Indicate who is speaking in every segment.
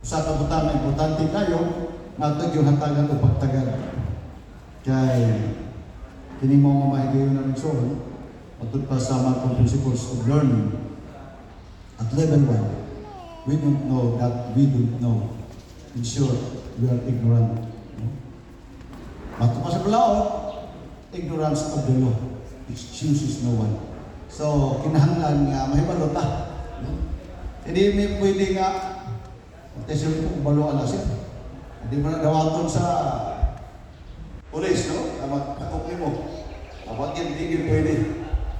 Speaker 1: Sa kabutan na importante kayo, natag yung hatagan o pagtagad. Kay, kini mo nga mahigayon na ng soul, patut pa sa mga principles of learning. At level 1, we don't know that we don't know. In short, we are ignorant. Bato pa sa palaot, ignorance of the law. Excuses no one. So, kinahanglan nga mahibalo ta. Hindi may pwede nga tesyon ko balo ala siya. Hindi mo na dawaton sa police, no? Takot mo. Dapat yan, hindi pwede.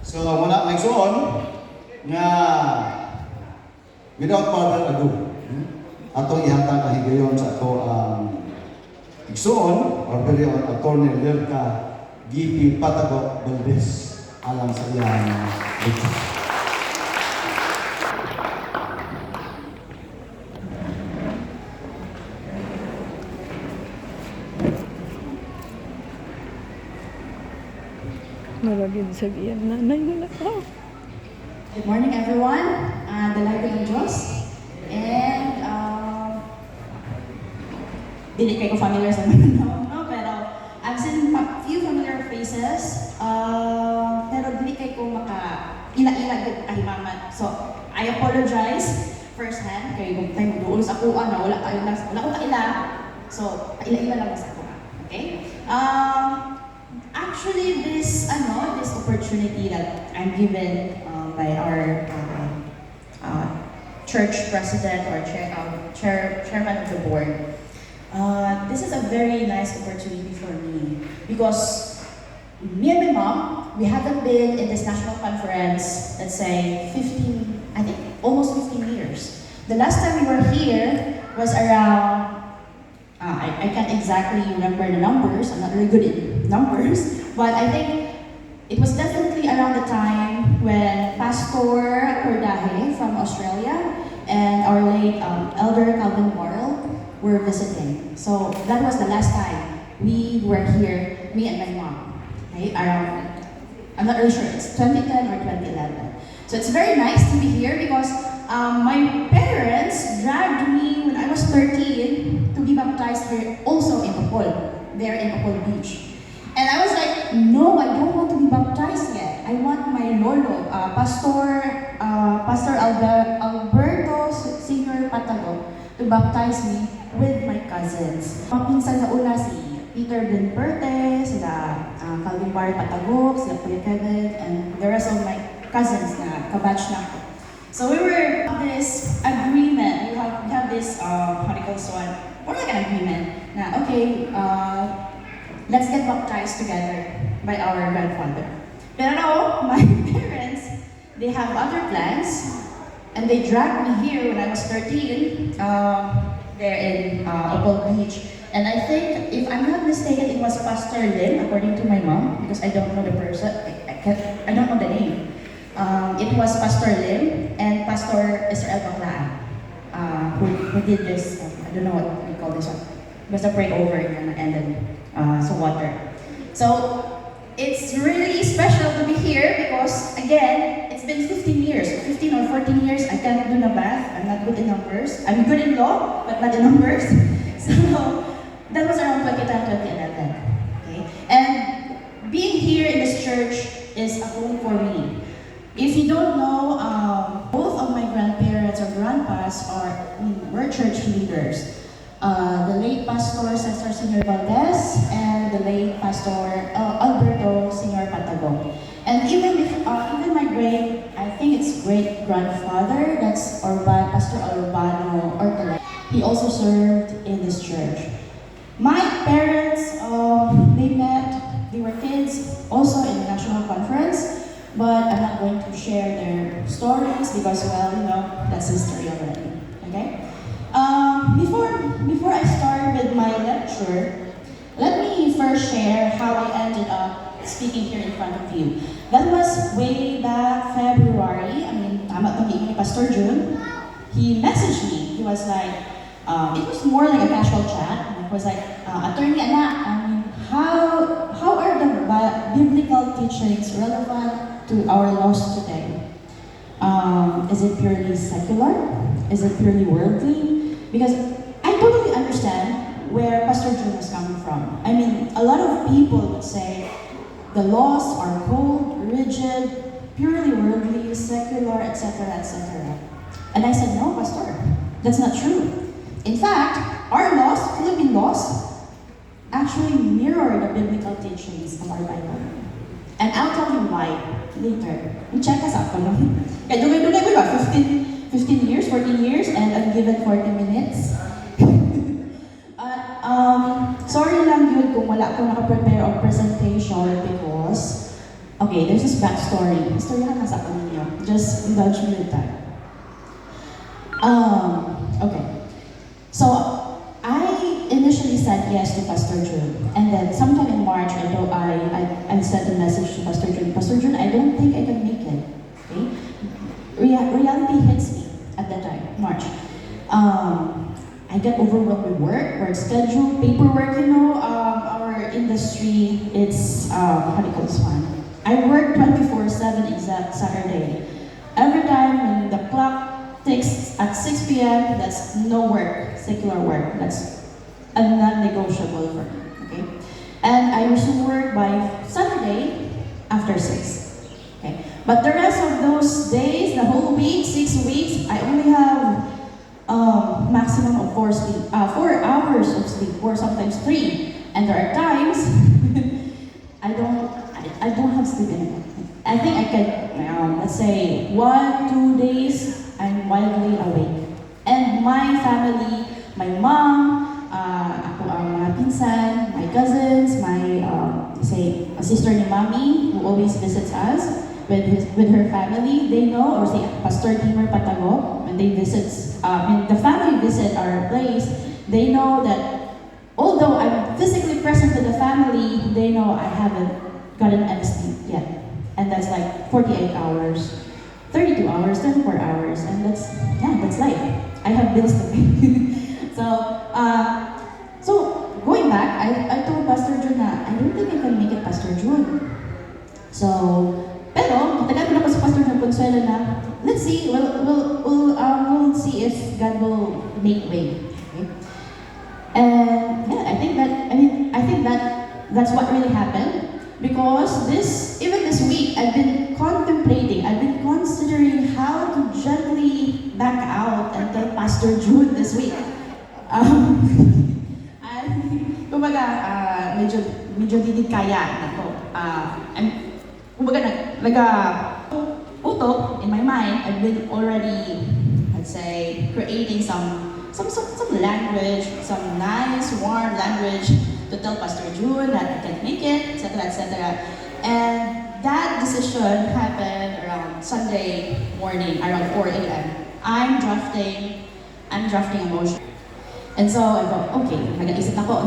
Speaker 1: So, muna may suon nga without further ado, atong ihatag kahigayon sa ato ang igsuon or very own Attorney Lerka Gipi Patago Valdez alang sa iyang lecture.
Speaker 2: Malagyan sa iyan, nanay na ako.
Speaker 3: Good morning, everyone. Delighted ng Diyos. And, dili kayo familiar sa mga no? Pero, I've seen a few familiar faces. Pero dili kayo ila-ila good kahimaman. So, I apologize firsthand. Kaya kung tayo magduulos ako, wala ko kaila. So, ila-ila lang sa ako. Okay? Actually, this opportunity that I'm given by our church president or chairman of the board, this is a very nice opportunity for me because me and my mom, we haven't been in this national conference, let's say 15, I think almost 15 years. The last time we were here was around, I can't exactly remember the numbers, I'm not really good in numbers, but I think it was definitely around the time when Pastor Cordaje from Australia and our late Elder Calvin Worrell were visiting. So that was the last time we were here, me and my mom, okay, around, I'm not really sure, it's 2010 or 2011. So it's very nice to be here because my parents dragged me when I was 13 to be baptized here also in Bohol, there in Bohol Beach. And I was like, no, I don't want to be baptized yet. I want my lolo, Pastor Alberto Senior Patago, to baptize me with my cousins. Pinsan sa una si Peter Blinperte, sila Calvin Bar Patago, sila Kuya Kevin, and the rest of my cousins na kabatch na ako. So we were this agreement, we have this, how do you call this one? More like an agreement na, okay, let's get baptized together by our grandfather. Pero my parents, they have other plans, and they dragged me here when I was 13, there in Bohol Beach. And I think, if I'm not mistaken, it was Pastor Lim, according to my mom, because I don't know the person, I don't know the name. It was Pastor Lim and Pastor Israel Baclaan, who did this, I don't know what we call this one. It was a pray over and then some water. So it's really special to be here because again, it's been 15 years, 15 or 14 years. I can't do the math. I'm not good in numbers. I'm good in law, but not in numbers. So that was around 2011. Okay, and being here in this church is a home for me. If you don't know, both of my grandparents or grandpas were church leaders. The late Pastor Cesar Senior Valdez and the late Pastor Alberto Senior Patago. And even my I think it's great grandfather, that's Pastor Urbano Ortele. He also served in this church. My parents, they were kids also in the national conference, but I'm not going to share their stories because, well, that's history already. Okay. Before I start with my lecture, let me first share how I ended up speaking here in front of you. That was way back February. Tama itong ni Pastor June. He messaged me. He was like, it was more like a casual chat. It was like, Attorney Ana, how are the biblical teachings relevant to our laws today? Is it purely secular? Is it purely worldly? Because I totally understand where Pastor June is coming from. I mean, a lot of people would say the laws are cold, rigid, purely worldly, secular, etc., etc. And I said, no, Pastor, that's not true. In fact, our laws, Philippine laws, actually mirror the biblical teachings of our Bible. And I'll tell you why later. Check us out. Kaya dugay-dugay ko ba? 15 years, 14 years, and I'm given 40 minutes. Sorry lang yun kung wala akong nakaprepare of presentation because, okay, there's this backstory. Istoryahan na sa ninyo. Just indulge me with that. Okay. So, I initially said yes to Pastor June. And then sometime in March, I sent a message to Pastor June. Pastor June, I don't think I can make it. Okay? Reality hits me at that time, March. I get overwhelmed with work schedule, paperwork, our industry, it's, how do you call this one? I work 24/7 except Saturday. Every time when the clock ticks at 6 p.m., that's no work, secular work. That's a non-negotiable for me, okay? And I resume work by Saturday after 6, okay? But the rest of those days, the whole week, 6 weeks, I only have maximum of 4 hours of sleep, or sometimes 3. And there are times I don't have sleep anymore. I think I can, let's say 1-2 days, I'm wildly awake. And my family, my mom, ako ang mga pinsan, my cousins, my say a sister ni Mami who always visits us with her family, they know, or say Pastor Timur Patago, when they when the family visit our place, they know that although I'm physically present with the family, they know I haven't gotten any sleep yet. And that's like 48 hours, 32 hours, 24 hours, and that's life. I have bills to pay. So going back, I told Pastor June na I don't think I can make it, Pastor June. So, pero katagal ko na po sa Pastor June Consuelo na let's see, we'll see if God will make way. Okay? And yeah, I think that's what really happened. Because even this week, I've been considering how to gently back out and tell Pastor June this week. Kumbaga, medyo hindi kaya na to. Uto, in my mind, I've been already, let's say, creating some language, some nice, warm language to tell Pastor June that I can't make it, etc., etc. And that decision happened around Sunday morning, around 4 a.m. I'm drafting a motion. And so I go, okay, nag-isip ako,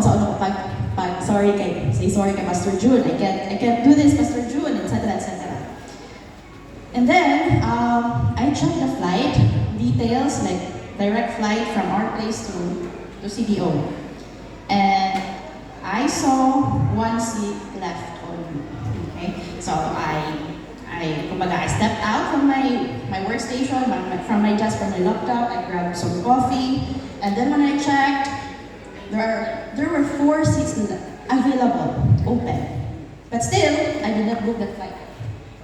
Speaker 3: say sorry kay Pastor June, I can't do this, Pastor June, etc., etc. And then, I checked the flight details, like direct flight from our place to CDO. And I saw one seat left on me, okay? So I stepped out from my workstation, from my desk, from my laptop, I grabbed some coffee, and then when I checked, there were 4 seats available, open. But still, I did not book that flight.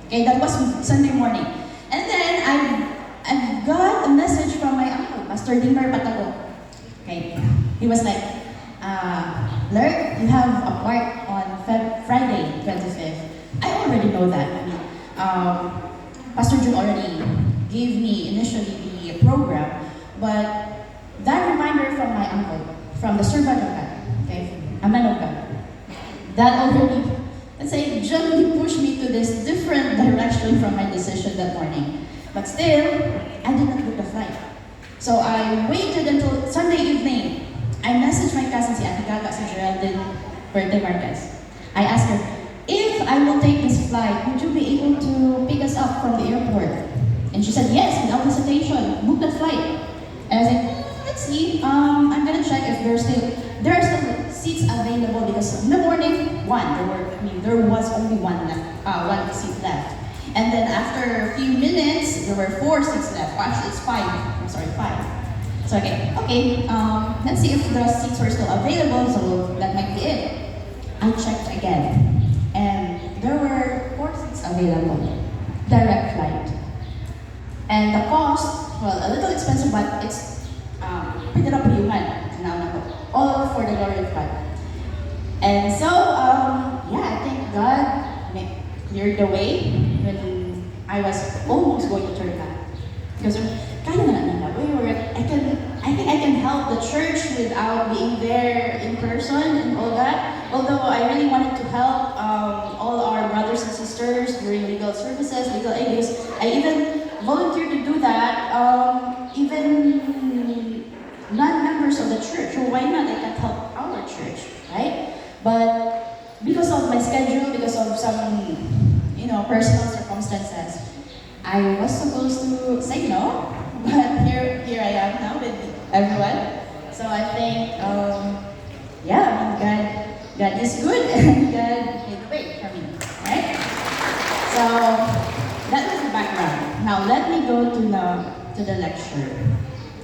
Speaker 3: Okay, that was Sunday morning. And then I got a message from my uncle, Pastor Timur Patago. Okay, he was like, Lurk, you have a part on Friday, 25th. I already know that. Pastor June already gave me initially the program, but that reminder from my uncle, from the servant of God, okay, a man of God, that already, let's say, gently pushed me to this different direction from my decision that morning. But still, I did not book the flight. So I waited until Sunday evening. I messaged my cousin, si Ate Gaga, si Geraldine Berthe Marquez. I asked her, if I will take this flight, would you be able to pick us up from the airport? And she said, yes, without hesitation, book that flight. And I was like, let's see, I'm gonna check if there are still seats available, because in the morning, there was only one seat left. And then after a few minutes, there were 4 seats left. Actually, it's 5. I'm sorry, 5. So So okay, let's see if the seats were still available, so that might be it. I checked again, and there were 4 seats available, direct flight. And the cost, well, a little expensive, but it's pretty napayungan, all for the glory of God. And so, yeah, I think God cleared the way when I was almost going to turn back. Because kind of I think I can help the church without being there in person and all that. Although I really wanted to help all our brothers and sisters during legal services, legal aid, because I even volunteered to do that, even non-members of the church. So why not? I can help our church, right? But because of my schedule, because of some, personal circumstances, I was supposed to say no, but here I am now with everyone. So I think, God is good and God made the way for me, right? So that was the background. Now let me go to the lecture.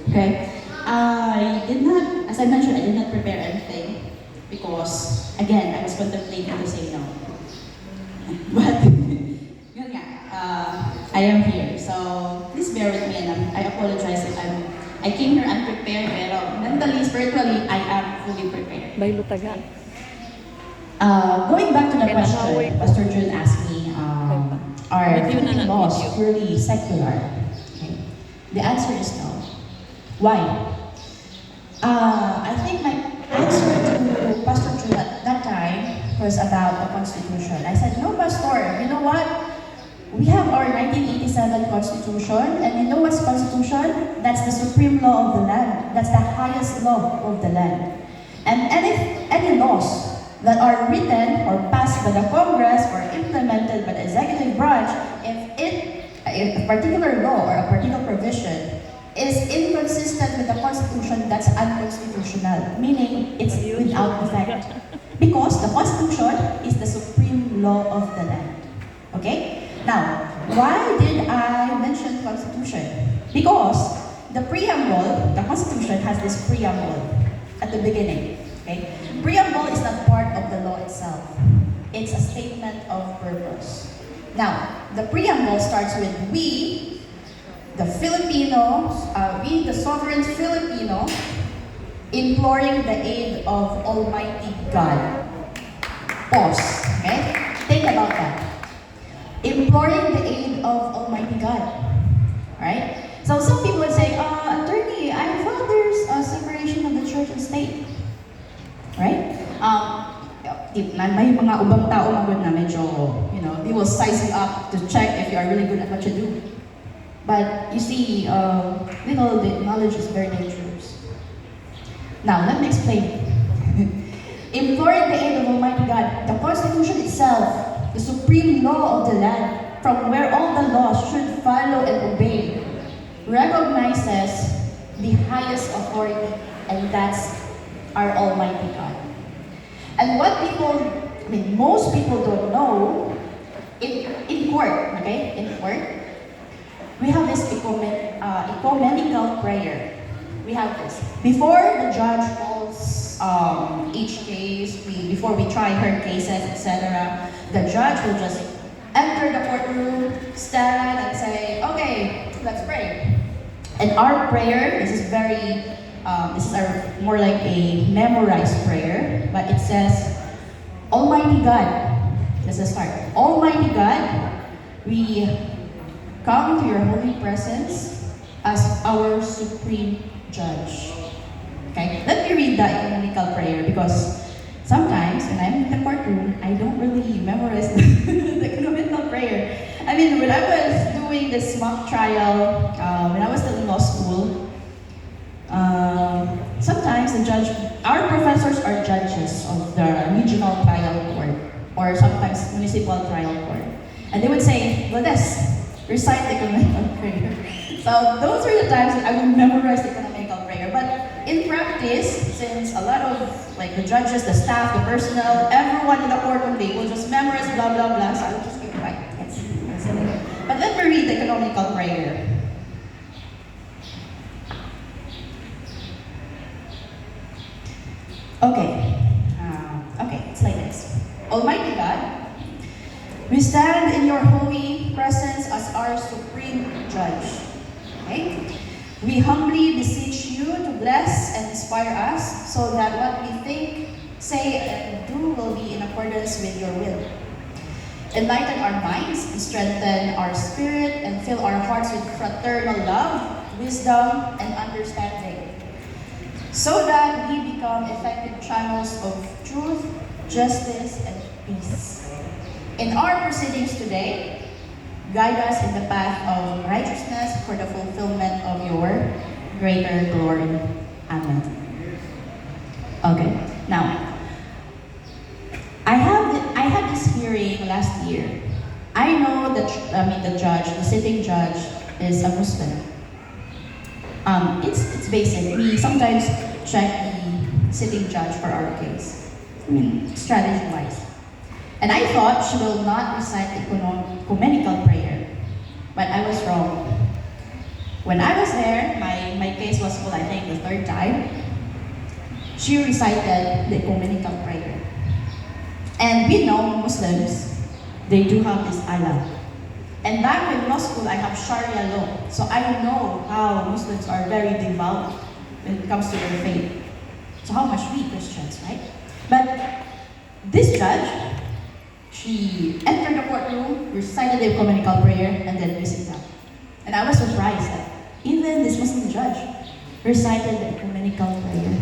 Speaker 3: Okay, I did not, as I mentioned, I did not prepare anything because again I was contemplating to say no, but yun nga, I am here. So please bear with me, and I apologize if I came here unprepared, pero mentally, spiritually, I am fully prepared.
Speaker 2: Bay lutagan.
Speaker 3: Going back to the question, Pastor Jun asked me, are Philippine laws purely secular? Okay. The answer is no. Why? I think my answer to Pastor Jun at that time was about the Constitution. I said, no, Pastor, you know what? We have our 1987 Constitution, and you know what's Constitution? That's the supreme law of the land. That's the highest law of the land. And any laws that are written or passed by the Congress or implemented by the executive branch, if a particular law or a particular provision is inconsistent with the Constitution, that's unconstitutional, meaning it's without effect. Because the Constitution is the supreme law of the land. Okay? Now, why did I mention Constitution? Because the preamble, the Constitution has this preamble at the beginning. Okay? Preamble is not part of the law itself. It's a statement of purpose. Now, the preamble starts with we, the Filipinos, we, the sovereign Filipino, imploring the aid of Almighty God. Pause. Okay? Think about that. Imploring the aid of Almighty God. Alright? So some people would say, attorney, I thought there's a separation of the church and state. Right? May mga ubang tao magod na medyo, they will size you up to check if you are really good at what you do. But you see, little knowledge is very dangerous. Now, let me explain. Imploring the aid of Almighty God, the Constitution itself, the supreme law of the land, from where all the laws should follow and obey, recognizes the highest authority, and that's our Almighty God. And what most people don't know, in court, okay, in court, we have this ecumenical prayer. We have this. Before the judge calls each case, before we try her cases, etc., the judge will just enter the courtroom, stand and say, okay, let's pray. And our prayer, this is more like a memorized prayer, but it says, Almighty God, let's start. Almighty God, we come to your holy presence as our supreme judge. Okay, let me read the ecumenical prayer because sometimes when I'm in the courtroom, I don't really memorize the ecumenical prayer. I mean, when I was doing this mock trial, when I was still in law school, sometimes the judge, our professors are judges of the regional trial court or sometimes municipal trial court. And they would say, Lourdes, recite the ecumenical prayer. So those were the times that I would memorize the ecumenical prayer. But in practice, since a lot of the judges, the staff, the personnel, everyone in the courtroom, they will just memorize blah, blah, blah. So I will just keep quiet. Yes. But let me read the ecumenical prayer. Okay. Okay, it's like this. Almighty God, we stand in your holy presence as our supreme judge. Okay? We humbly beseech you to bless and inspire us so that what we think, say, and do will be in accordance with your will. Enlighten our minds, strengthen our spirit, and fill our hearts with fraternal love, wisdom, and understanding, so that we become effective channels of truth, justice, and peace. In our proceedings today, guide us in the path of righteousness for the fulfillment of your greater glory. Amen. Okay, now, I had this hearing last year. I know that the judge, the sitting judge, is a Muslim. It's basic. We sometimes check the sitting judge for our case. Strategy-wise. And I thought she will not recite the ecumenical prayer, but I was wrong. When I was there, my case was full, I think, the third time. She recited the ecumenical prayer. And we know Muslims, they do have this Allah. And back in law school, I have Sharia law. So I know how Muslims are very devout when it comes to their faith. So how much we Christians, right? But this judge, she entered the courtroom, recited the ecumenical prayer, and then listened up. And I was surprised that even this Muslim judge recited the ecumenical prayer.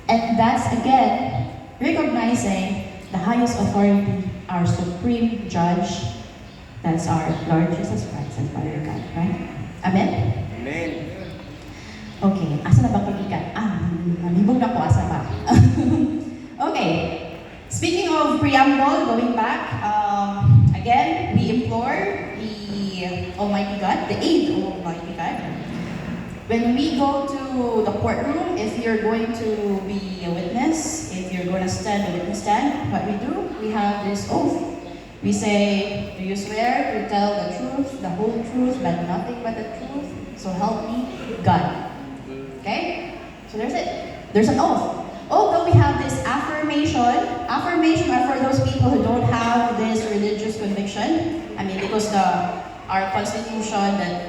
Speaker 3: And that's, again, recognizing the highest authority, our supreme judge, that's our Lord Jesus Christ and Father God, right? Amen?
Speaker 4: Amen.
Speaker 3: Okay, asa na ba pagikan? Nalibog na po, asa ba? Okay, speaking of preamble, going back, again, we implore the Almighty God, the aid of Almighty God. When we go to the courtroom, if you're going to be a witness, if you're going to stand a witness stand, what we do, we have this oath. We say, do you swear to tell the truth, the whole truth, but nothing but the truth? So help me, God. Okay? So there's it. There's an oath. Although we have this affirmation are for those people who don't have this religious conviction. Because our constitution, let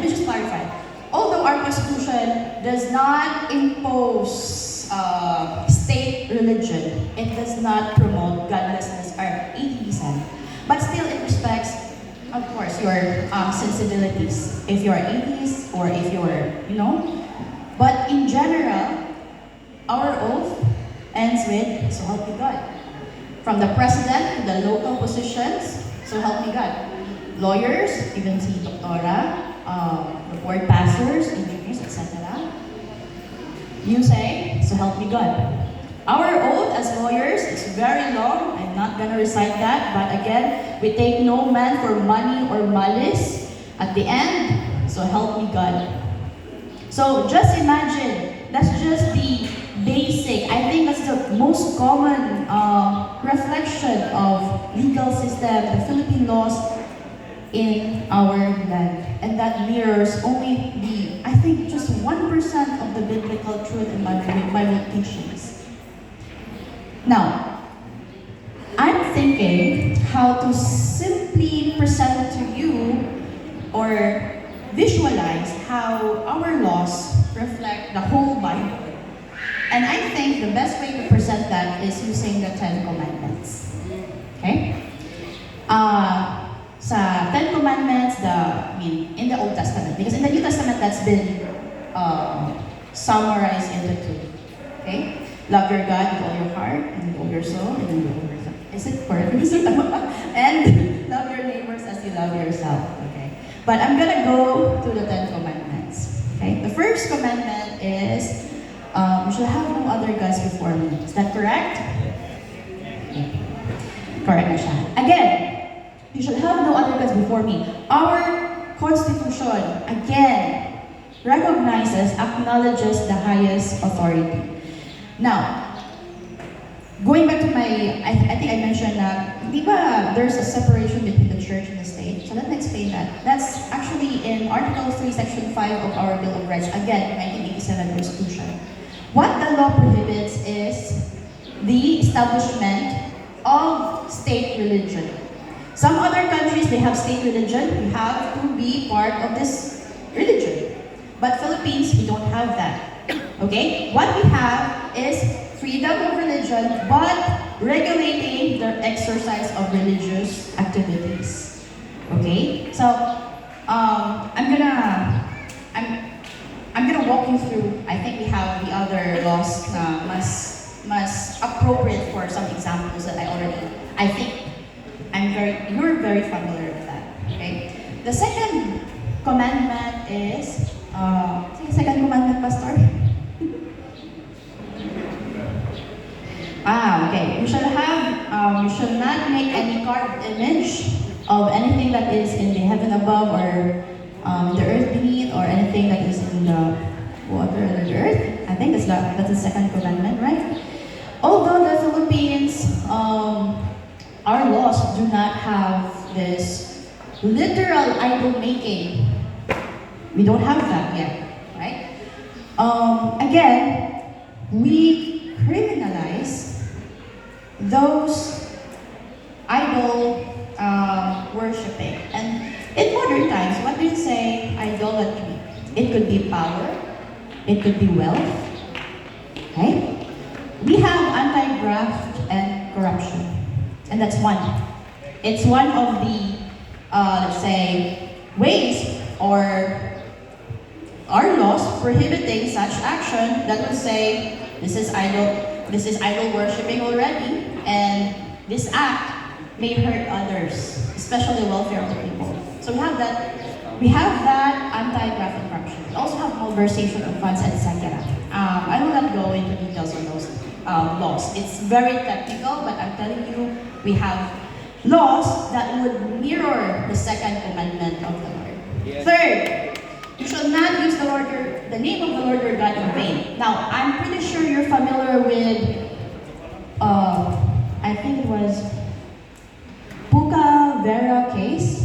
Speaker 3: me just clarify. Although our constitution does not impose state religion, it does not promote godlessness or atheism, but still it respects, of course, your sensibilities. If you're atheist or if you're, But in general, our oath ends with, so help me God. From the president to the local positions, so help me God. Lawyers, even si Doctora, the board pastors, engineers, etc. You say, so help me God. Our oath as lawyers is very long. I'm not going to recite that, but again, we take no man for money or malice. At the end, so help me God. So just imagine, that's just the basic. I think that's the most common reflection of legal system, the Philippine laws in our land. And that mirrors only I think just 1% of the biblical truth and Bible teachings. Now, I'm thinking how to simply present to you or visualize how our laws reflect the whole Bible. And I think the best way to present that is using the Ten Commandments. Okay? Sa Ten Commandments, in the Old Testament, because in the New Testament that's been summarized into two. Okay? Love your God with all your heart, and with all your soul, and with all your soul. Is it correct? And love your neighbors as you love yourself. Okay? But I'm gonna go to the Ten Commandments. Okay? The first commandment is, you shall have no other gods before me. Is that correct? Okay. Correct na siya. Again, you shall have no other gods before me. Our Constitution, again, recognizes, acknowledges the highest authority. Now, going back to I think I mentioned that, di ba, there's a separation between the church and the state. So let me explain that. That's actually in Article 3, Section 5 of our Bill of Rights, again, 1987 Constitution. What the law prohibits is the establishment of state religion. Some other countries, they have state religion. You have to be part of this religion. But Philippines, we don't have that. Okay? What we have is freedom of religion, but regulating the exercise of religious activities. Okay? So, I'm gonna walk you through. I think we have the other laws na mas appropriate for some examples that I think you're very familiar with that. Okay? The second commandment is, second commandment, Pastor? Okay. You shall not make any carved image of anything that is in the heaven above or the earth beneath or anything that is in the water under the earth. I think that's the second commandment, right? Although the Philippines, our laws do not have this literal idol making. We don't have that yet, right? Again, we criminalize those idol worshipping. And in modern times, what do you say idolatry? It could be power, it could be wealth, right? We have anti-graft and corruption, and that's one. It's one of the, let's say, ways or our laws prohibiting such action that will say this is idol worshipping already, and this act may hurt others, especially the welfare of the people. So we have that anti-graft and corruption. We also have malversation of funds, etc. I will not go into details on those laws. It's very technical, but I'm telling you, we have laws that would mirror the second commandment of the Lord. Yes. Third, you shall not use the name of the Lord your God in vain. Now, I'm pretty sure you're familiar with, I think it was Puka Vera case.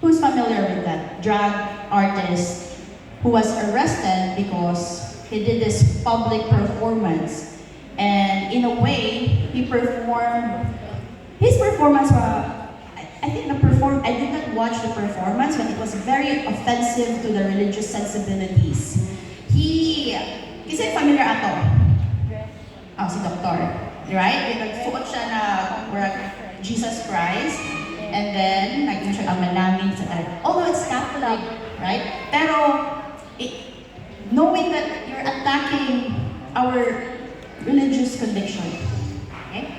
Speaker 3: Who's familiar with that? Drag artist who was arrested because he did this public performance. And in a way, his performance I did not watch the performance, but it was very offensive to the religious sensibilities. Kasi familiar ato? Si Doctor. Right? Nagsuot siya na Jesus Christ, and then naging siya ang manaming sa although it's Catholic, right? Pero, knowing that you're attacking our religious conviction, okay?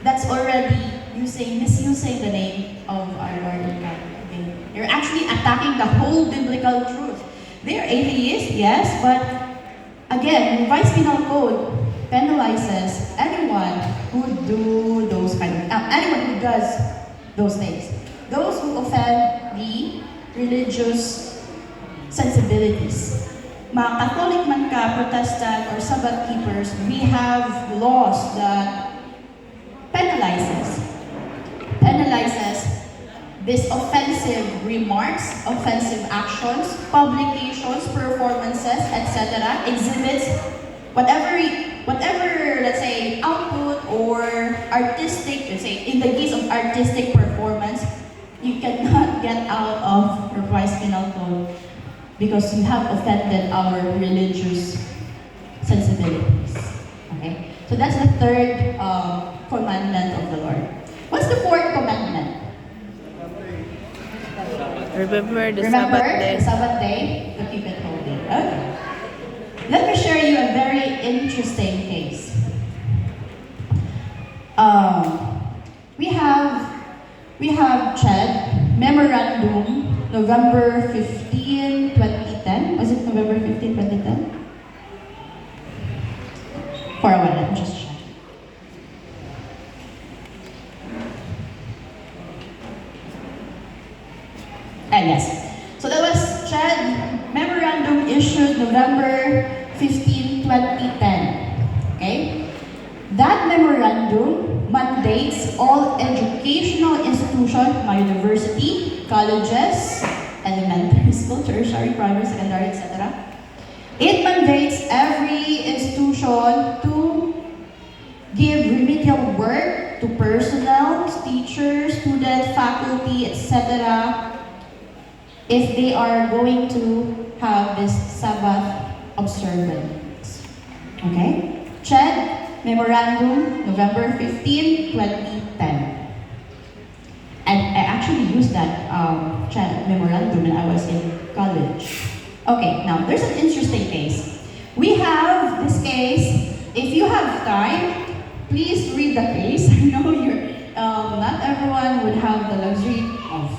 Speaker 3: That's already misusing the name of our Lord and God. Okay? You're actually attacking the whole biblical truth. They're atheists, yes, but again, revised penal code penalizes anyone who anyone who does those things. Those who offend the religious sensibilities. Mga Catholic man ka, Protestant, or Sabbath keepers, we have laws that penalizes these offensive remarks, offensive actions, publications, performances, etc., exhibits, whatever, let's say, output or artistic, let's say, in the case of artistic performance, you cannot get out of revised penal code because you have offended our religious sensibilities. Okay? So that's the third commandment of the Lord. What's the fourth commandment?
Speaker 2: Remember the
Speaker 3: Sabbath day to keep it holy. Okay. Let me share you a very interesting case. We have CHED Memorandum November 15, 2010. Was it November 15, 2010? For a while, let me just check. Yes. So that was CHED Memorandum issued November 15, 2010. Okay? That memorandum mandates all educational institutions, my university, colleges, elementary school, tertiary, primary, secondary, etc. It mandates every institution if they are going to have this Sabbath observance. Okay? CHED Memorandum, November 15, 2010. And I actually used that CHED Memorandum when I was in college. Okay, now there's an interesting case. We have this case. If you have time, please read the case. I know not everyone would have the luxury of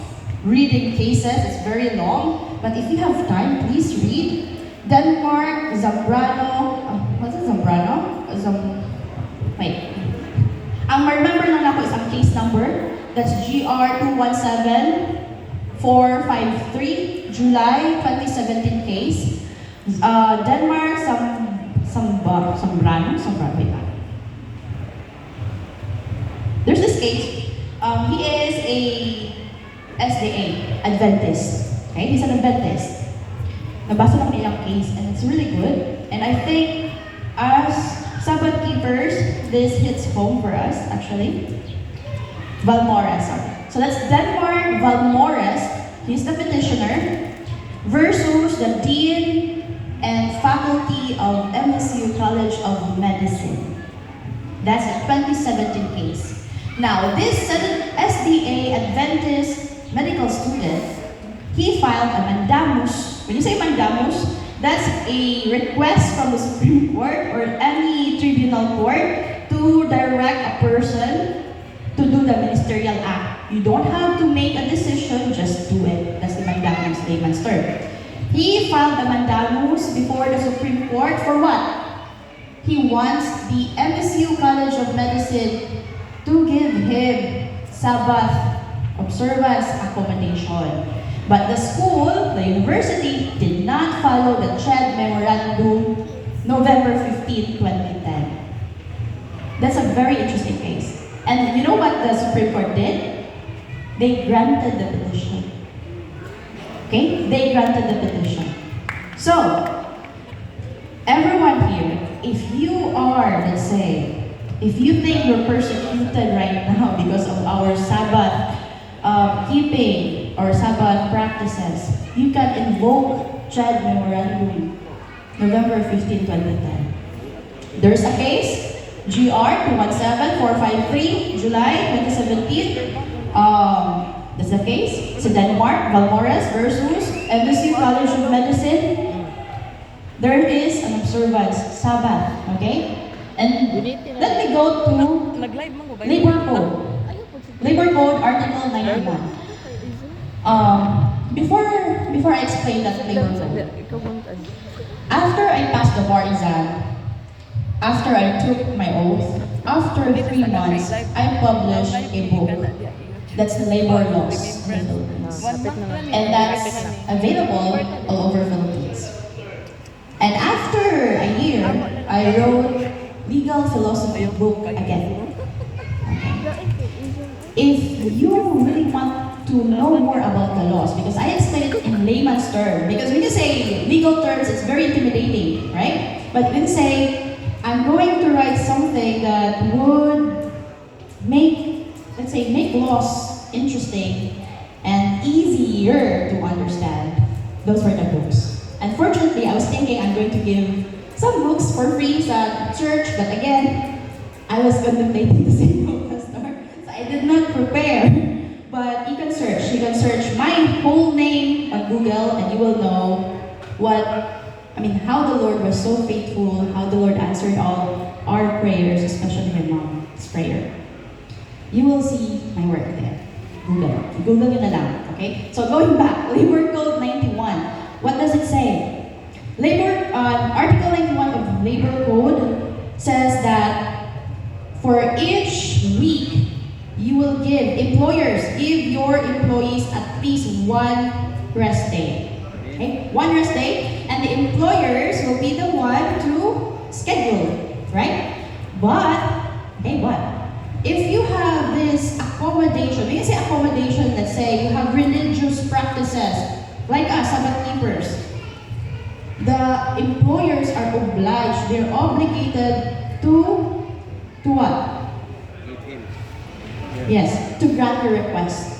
Speaker 3: reading cases. It's very long. But if you have time, please read. Denmark, Zambrano, what's it, Zambrano? Wait. Ang remember lang ako is ang case number. That's GR 217453, July 2017 case. Denmark, Zambrano, wait. There's this case. He is a SDA, Adventist. Okay, he's an Adventist. Nabasa lang nilang case, and it's really good. And I think as Sabbath keepers, this hits home for us, actually. Valmores, sorry. So that's Denmark Valmores, he's the petitioner, versus the Dean and Faculty of MSU College of Medicine. That's a 2017 case. Now, this SDA Adventist medical student, he filed a mandamus. When you say mandamus, that's a request from the Supreme Court or any tribunal court to direct a person to do the ministerial act. You don't have to make a decision, just do it. That's the mandamus layman's term. He filed a mandamus before the Supreme Court for what? He wants the MSU College of Medicine to give him Sabbath observance accommodation. But the school, the university, did not follow the CHED Memorandum, November 15, 2010. That's a very interesting case. And you know what the Supreme Court did? They granted the petition. Okay? They granted the petition. So, everyone here, if you are, let's say, if you think you're persecuted right now because of our Sabbath keeping or Sabbath practices, you can invoke CHED Memorandum, November 15, 2010. There's a case, GR 217453, July 2017. That's the case. It's Denmark, Valmores versus MSU College of Medicine. There is an observance, Sabbath, okay? And let me go to Labor Code. Labor Code, Article 91. Before I explain that Labor Code, after I passed the bar exam, after I took my oath, after 3 months, I published a book. That's the labor laws in the Philippines. And that's available all over Philippines. And after a year, I wrote legal philosophy book again. Okay. If you really want to know more about the laws, because I explain it in layman's terms, because when you say legal terms, it's very intimidating, right? But when you say, I'm going to write something that would make, let's say, make laws interesting and easier to understand, those were the books. Unfortunately, I was thinking I'm going to give some books for free sa church, but again, I was contemplating the same book, Pastor. So I did not prepare. But you can search my whole name on Google and you will know how the Lord was so faithful, how the Lord answered all our prayers, especially my mom's prayer. You will see my work there. Google yun na lang, okay? So going back, Labor Code 91. What does it say? Article 91 of Labor Code says that for each week, you will give your employees at least 1 rest day. Okay? 1 rest day, and the employers will be the one to schedule, right? But if you have this accommodation, when you say accommodation, let's say you have religious practices, like us, Sabbath keepers, the employers are obliged, they're obligated to what? Yes, to grant your request.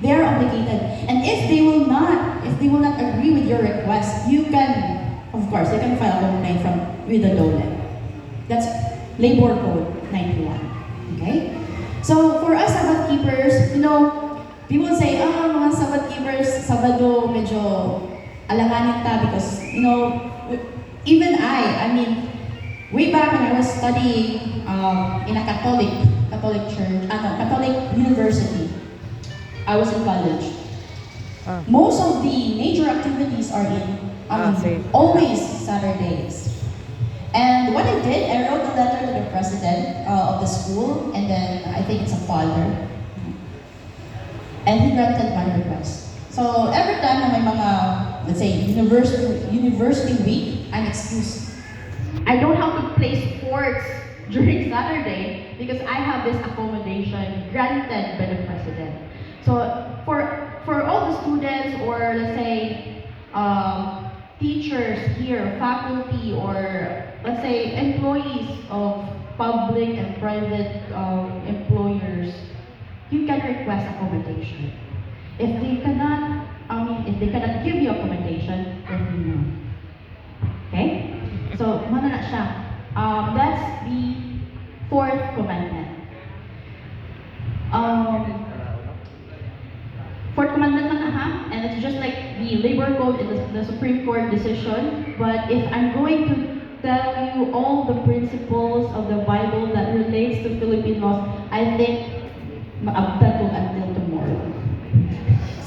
Speaker 3: They're obligated. And if they will not agree with your request, you can, of course, you can file a complaint with the DOLE. That's Labor Code 91. Okay? So for us Sabbath keepers, people say, mga Sabbath keepers, Sabado medyo alanganin ta because, even I mean, way back when I was studying in a Catholic church, Catholic university, I was in college. Most of the major activities are always Saturdays. And what I did, I wrote a letter to the president of the school, and then I think it's a father. And he granted my request. So every time na may mga, let's say, university week, I'm excused. I don't have to play sports during Saturday because I have this accommodation granted by the president. So for all the students, or let's say teachers here, faculty, or let's say employees of public and private employers, you can request accommodation. If they cannot give you accommodation, let me know. Okay? So, mana na siya. That's the fourth commandment. Fourth commandment lang and it's just like the labor code and the Supreme Court decision. But if I'm going to tell you all the principles of the Bible that relates to Philippine laws, I think maabda to until tomorrow.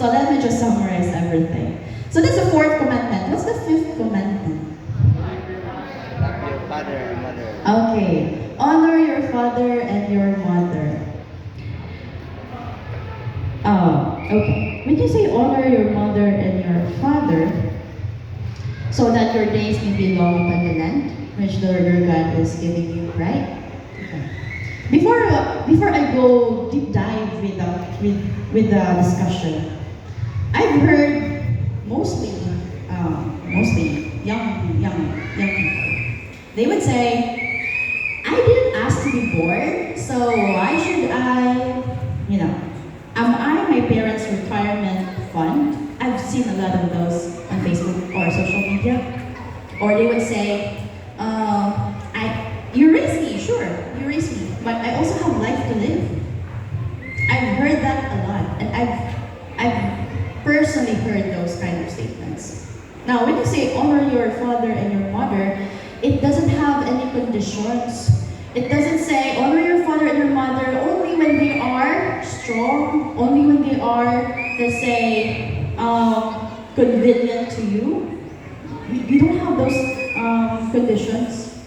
Speaker 3: So let me just summarize everything. So that's the fourth commandment. What's the fifth commandment?
Speaker 4: Love your father and mother.
Speaker 3: Okay. Honor your father and your mother. Okay. When you say honor your mother and your father, so that your days may be long upon the land which the Lord your God is giving you, right? Okay. Before I go deep dive with the discussion, I've heard mostly young people. They would say, I didn't ask to be born, so why should am I my parents' retirement fund? I've seen a lot of those on Facebook or social media. Or they would say, you raised me, sure, you raised me, but I also have life to live. I've heard that a lot, and I've personally heard those kind of statements. Now, when you say honor your father and your mother, it doesn't have any conditions. It doesn't say honor your father and your mother only when they are strong, only when they are, let's say, convenient to you. You don't have those conditions,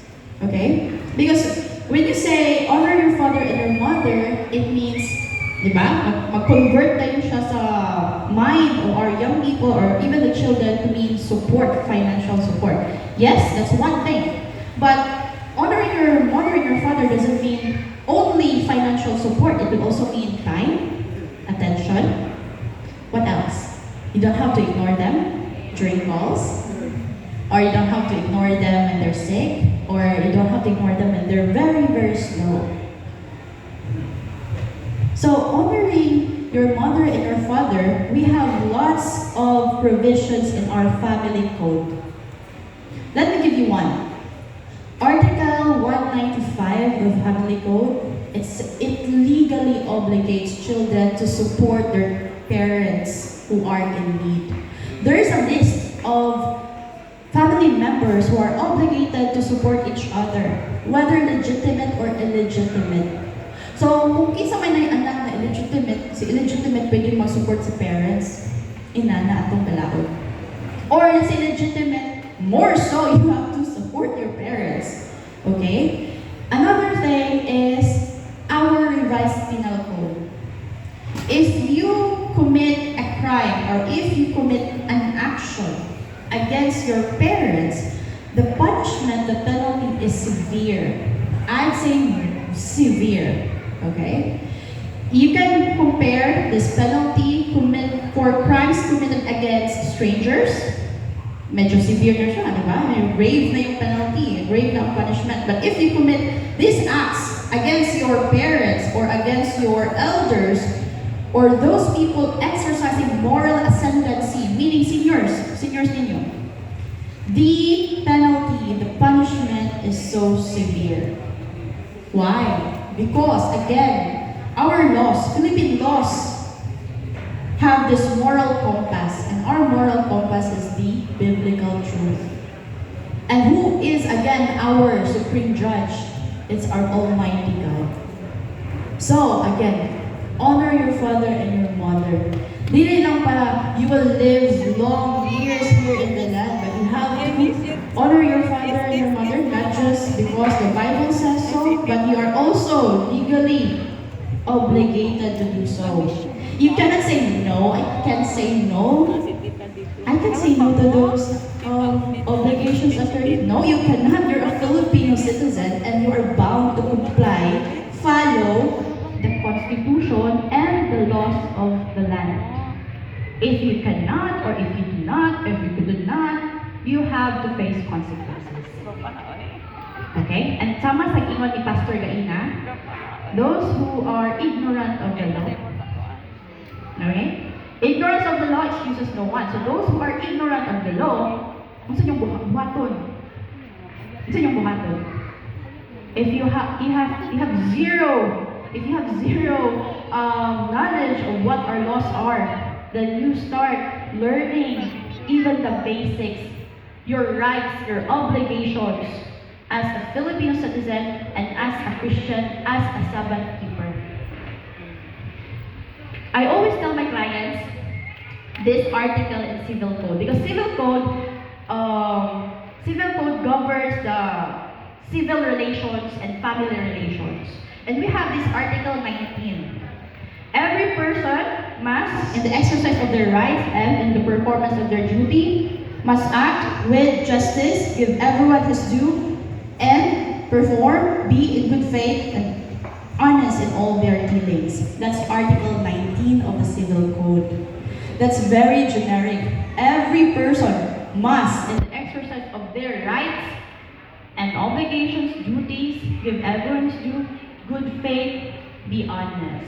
Speaker 3: okay? Because when you say honor your father and your mother, it means, di ba, mag-convert tayo siya sa mind of our young people or even the children to mean support, financial support. Yes, that's one thing. But honoring your mother and your father doesn't mean only financial support. It will also mean time, attention. What else? You don't have to ignore them during calls. Or you don't have to ignore them when they're sick. Or you don't have to ignore them when they're very, very slow. So honoring your mother and your father, we have lots of provisions in our family code. Let me give you one. Article 195 of Family Code, it legally obligates children to support their parents who are in need. There is a list of family members who are obligated to support each other, whether legitimate or illegitimate. So, kung isa may anak na illegitimate, si illegitimate pwede mag-support sa parents, ina na atong balaod. Or let's say legitimate, more so you have to support your parents. Okay? Another thing is our revised penal code. If you commit a crime or if you commit an action against your parents, the punishment, the penalty is severe. I'd say severe. Okay? You can compare this penalty for crimes committed against strangers. Medyo severe na siya, di ba? May grave na yung penalty, grave na ang punishment. But if you commit these acts against your parents or against your elders, or those people exercising moral ascendancy, meaning seniors ninyo, the penalty, the punishment is so severe. Why? Because again, our laws, Philippine laws, have this moral compass, and our moral compass is the biblical truth. And who is again our supreme judge? It's our Almighty God. So again, honor your father and your mother. Dili lang para you will live long years here in the land, but you have to honor your father and your mother, not just because the Bible says so, but you are also legally obligated to do so. You cannot say no. I can't say no. I can say no to those obligations after you. No, you cannot. You're a Filipino citizen and you are bound to comply, follow the Constitution and the laws of the land. If you cannot, or if you do not, if you do not, you have to face consequences. Okay? And sama sa ingon ni Pastor Gaina, those who are ignorant of the law. Okay? Ignorance of the law excuses no one. So those who are ignorant of the law, ano sa inyong buhaton? Ano sa inyong buhaton? If you have zero knowledge of what our laws are, then you start learning even the basics, your rights, your obligations as a Filipino citizen and as a Christian, as a Sabbath keeper. I always tell my clients this article in Civil Code because Civil Code governs the civil relations and family relations. And we have this Article 19. Every person must, in the exercise of their rights and in the performance of their duty, must act with justice, give everyone his due, and perform, be in good faith, and honest in all their dealings. That's Article 19 of the Civil Code. That's very generic. Every person must, in the exercise of their rights and obligations, duties, give everyone his due, good faith, be honest.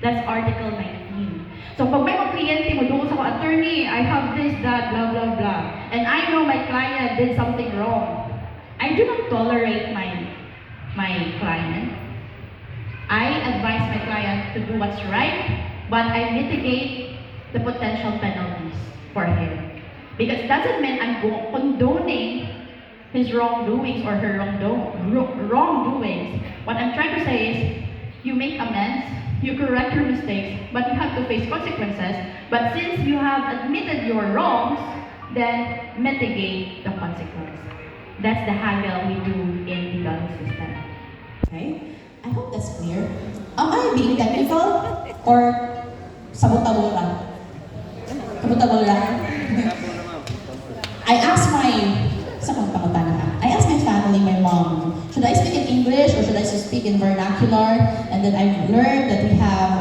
Speaker 3: That's Article 19. So pag may mga kliyente mo doon sa attorney, I have this, that, blah, blah, blah, and I know my client did something wrong, I do not tolerate my client. I advise my client to do what's right, but I mitigate the potential penalties for him. Because it doesn't mean I'm condoning his wrongdoings or her wrongdoings. What I'm trying to say is, you make amends, you correct your mistakes, but you have to face consequences. But since you have admitted your wrongs, then mitigate the consequence. That's the haggle we do in the legal system.
Speaker 5: Okay? I hope that's clear. Am I being technical or sabotable lang? Sabotable lang? I asked my family, my mom, should I speak in English or should I speak in vernacular? And then I learned that we have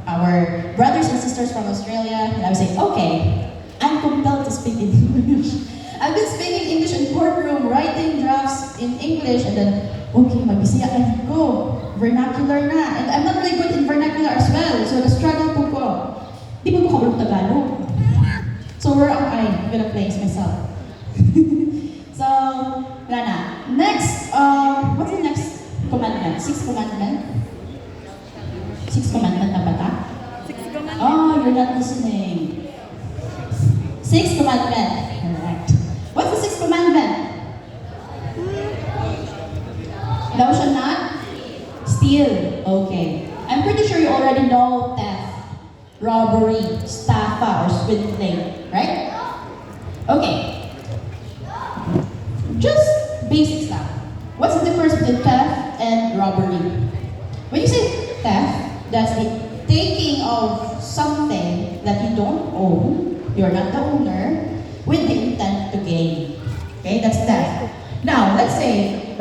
Speaker 5: our brothers and sisters from Australia, and I was saying, okay, I'm compelled to speak in English. I've been speaking English in courtroom, writing drafts in English, and then, okay, magbisiya na ko, vernacular na. And I'm not really good in vernacular as well, so na-struggle po ko. Di ba ko kabulong Tagalog? So where am I? I'm gonna place myself. So, wala na. Next, what's the next commandment? Sixth commandment? Sixth commandment na ba ta? Oh, you're not listening. Sixth commandment. Correct. What's the sixth commandment? Thou shalt not steal. Okay. I'm pretty sure you already know theft, robbery, estafa, or swindling, right? Okay. Just basic stuff. What's the difference between theft and robbery? When you say theft, that's the taking of something that you don't own, you're not the owner, with the intent to gain. Okay, that's theft. Now, let's say,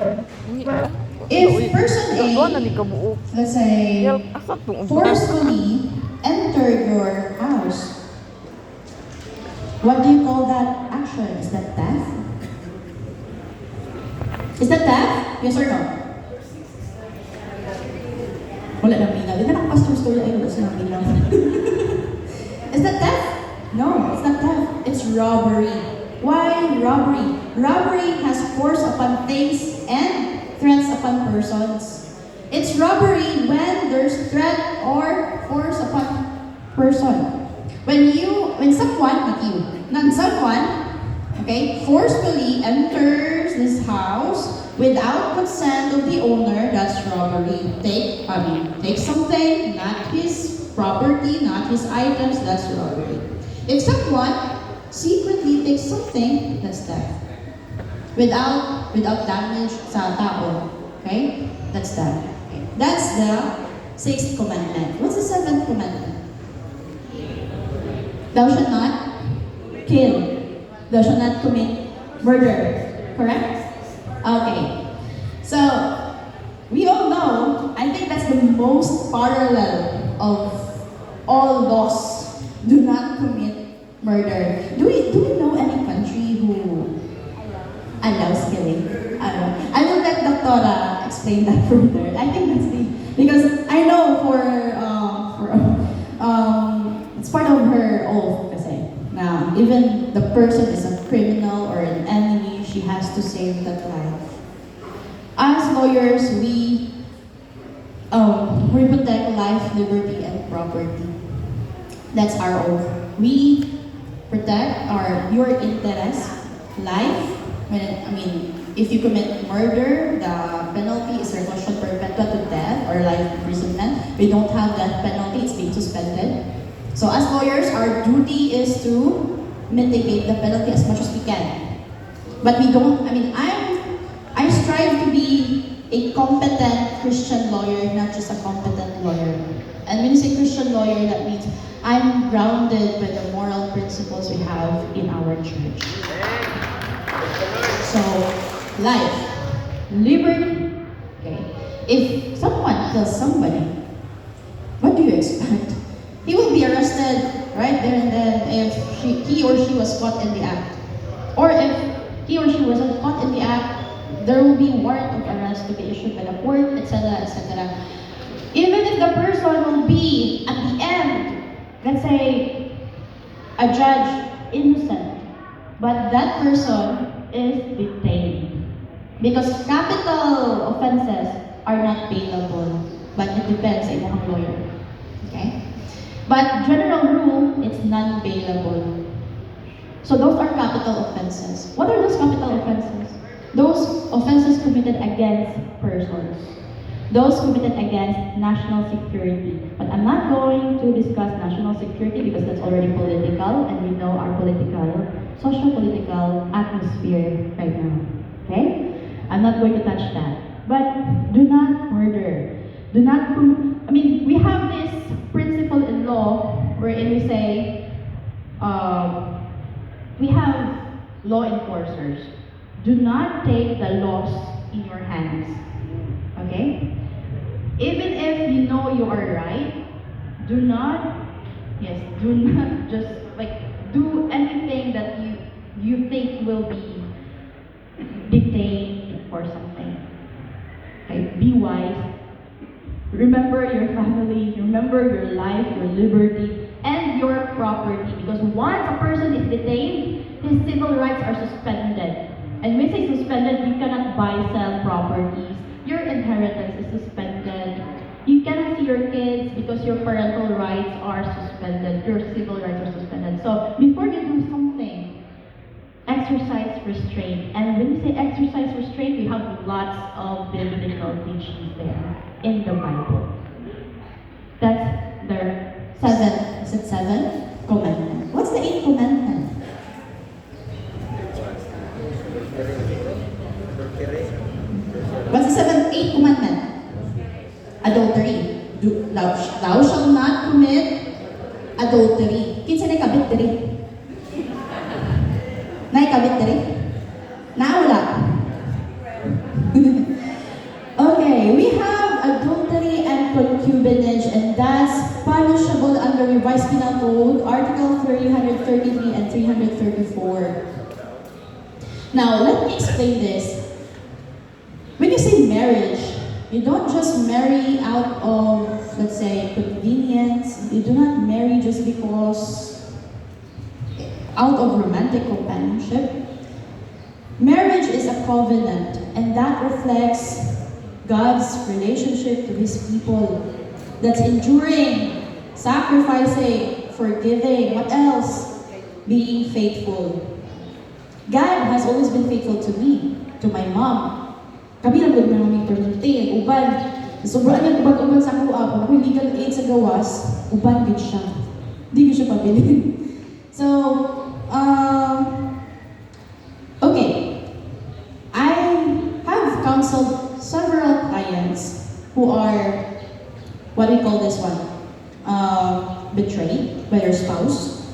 Speaker 5: if person A, let's say, forcefully entered your house, what do you call that action? Is that theft? Is that theft? Yes or no? Wala Wala nang minaw. Ito na pastor story ay wala silang minaw. Is that theft? No, it's not theft. It's robbery. Why robbery? Robbery has force upon things and threats upon persons. It's robbery when there's threat or force upon person. When someone, not someone, okay, forcefully enters this house without consent of the owner, that's robbery. Take something, not his property, not his items, that's robbery. If someone secretly takes something, that's theft. Without damage sa tao, okay? That's theft. Okay. That's the 6th commandment. What's the 7th commandment? Thou shalt not kill. Thou shalt not commit murder. Correct? Okay. So, we all know, I think that's the most parallel of all laws. Do not commit murder. Do we know any country who allows killing? I will let Doctora explain that further. I think that's because I know it's part of her oath kasi na even the person is a criminal or an enemy, she has to save that life. As lawyers, we protect life, liberty, and property. That's our oath. We protect your interest, life. If you commit murder, the penalty is reclusion perpetua to death or life imprisonment. We don't have that penalty, it's being suspended. So as lawyers, our duty is to mitigate the penalty as much as we can. But we don't, I strive to be a competent Christian lawyer, not just a competent lawyer. And when you say Christian lawyer, that means I'm grounded by the moral principles we have in our church. So, life, liberty. Okay. If someone kills somebody, what do you expect? He will be arrested right there and then if he or she was caught in the act. Or if he or she wasn't caught in the act, there will be warrant of arrest to be issued by the court, etc., etc. Even if the person will be, at the end, let's say, a judge innocent, but that person is detained. Because capital offenses are not bailable, but it depends sa imong lawyer. Okay? But general rule, it's non-bailable. So those are capital offenses. What are those capital offenses? Those offenses committed against persons. Those committed against national security. But I'm not going to discuss national security because that's already political and we know our social-political atmosphere right now. Okay? I'm not going to touch that. But do not murder. Do not, we have this principle in law wherein we say, we have law enforcers. Do not take the laws in your hands. Okay? Even if you know you are right, do not just do anything that you think will be detained for something. Okay? Be wise. Remember your family, remember your life, your liberty, and your property. Because once a person is detained, his civil rights are suspended. And when we say suspended, you cannot buy, sell properties. Your inheritance is suspended. You cannot see your kids because your parental rights are suspended. Your civil rights are suspended. So before you do something, exercise restraint. And when we say exercise restraint, we have lots of biblical teachings there in the Bible. That's the 7th, is it 7th commandment. What's the 8th commandment? What's the 8th commandment? Adultery. Thou shalt not commit adultery. Kinsa na kabit diri? Nay kabit diri? Wala. Okay, we have adultery and concubinage, and that's punishable under Revised Penal Code, Article 333 and 334. Now, let me explain this. When you say marriage, you don't just marry out of, let's say, convenience. You do not marry just because out of romantic companionship. Marriage is a covenant, and that reflects God's relationship to His people. That's enduring, sacrificing, forgiving. What else? Being faithful. God has always been faithful to me, to my mom. Kami lang gud mga perminti, uban. Sobrang yan uban sa kuha, kung legal aid sa gawas, uban gid siya. Di ko siya pabilin. So, okay. I have counseled several clients who are, what do we call this one? Betrayed by their spouse.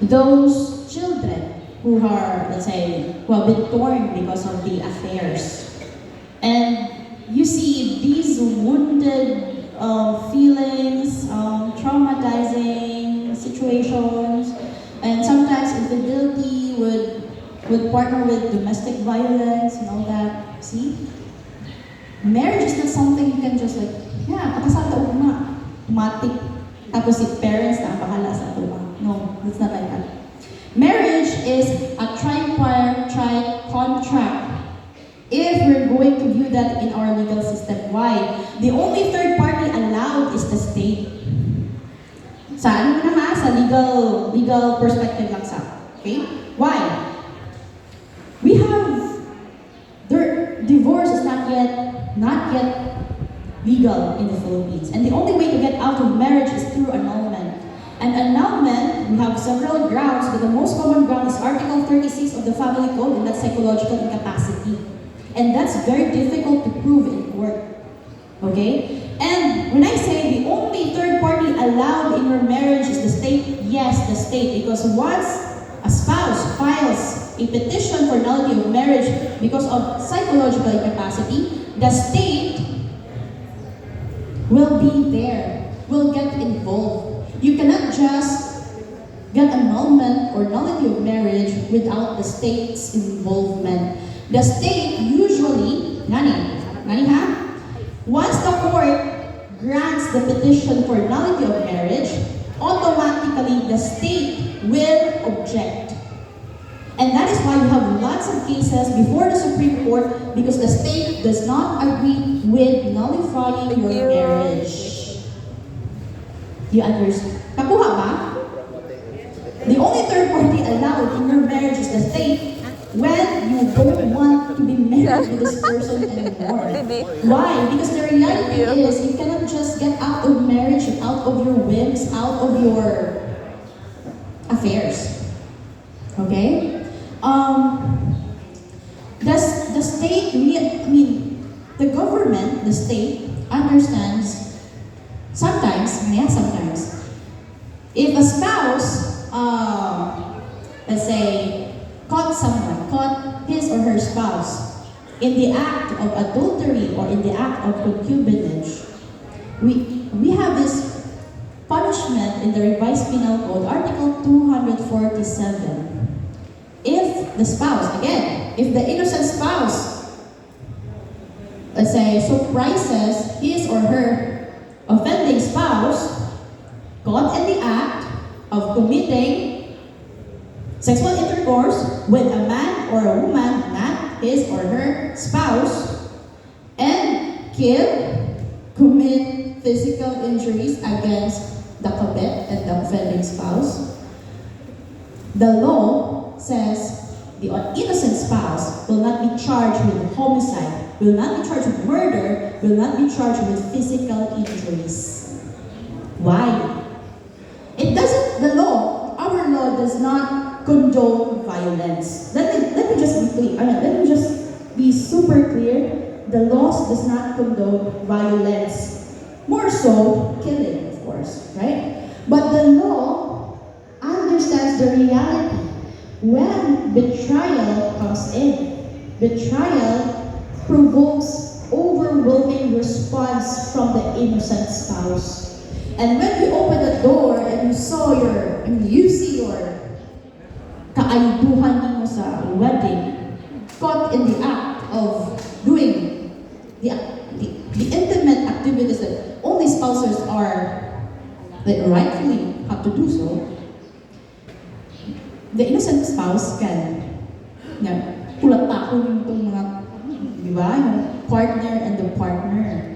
Speaker 5: Those children who are, let's say, who have been torn because of the affairs. And you see these wounded feelings, traumatizing situations, and sometimes infidelity would partner with domestic violence and all that. See? Marriage is not something you can just like, yeah, pakasal ta ugma, matik. Tapos si parents na ang bahala sa tuwa. No, it's not like that. Marriage is a tripartite contract. If we're going to view that in our legal system, why? The only third party allowed is the state. Sa ano na ha? Sa legal perspective lang sa. Okay? Why? We have, divorce is not yet legal in the Philippines. And the only way to get out of marriage is through annulment. And annulment, we have several grounds, but the most common ground is Article 36 of the Family Code, and that's psychological incapacity. And that's very difficult to prove in court. Okay? And when I say the only third party allowed in your marriage is the state, yes, the state. Because once a spouse files a petition for nullity of marriage because of psychological incapacity, the state will be there, will get involved. You cannot just get annulment or nullity of marriage without the state's involvement. The state usually, once the court grants the petition for nullity of marriage, automatically the state will object. And that is why you have lots of cases before the Supreme Court because the state does not agree with nullifying your marriage. You understand? Nakuha ba? The only third party allowed in your marriage is the state when you don't want to be married to this person anymore. Why? Because the reality is you cannot just get out of marriage, out of your whims, out of your affairs. Okay? Does the state, the government, the state, understands sometimes, if a spouse, let's say, caught his or her spouse in the act of adultery or in the act of concubinage, we have this punishment in the Revised Penal Code, Article 247. If the spouse, again, if the innocent spouse, let's say, surprises his or her offending spouse caught in the act of committing sexual intercourse with a man or a woman, not his or her spouse, and commit physical injuries against the kabet and the offending spouse, the law says the innocent spouse will not be charged with homicide, will not be charged with murder, will not be charged with physical injuries. Why? Our law does not condone violence. Let me just be clear. Let me just be super clear. The law does not condone violence. More so, killing, of course, right? But the law understands the reality. When betrayal comes in, betrayal provokes overwhelming response from the innocent spouse. And when you open the door and you see your kaayuduhan ninyo sa wedding caught in the act of doing the that rightfully have to do so, the innocent spouse can pulat tako yung mga, di ba, yung partner and the partner.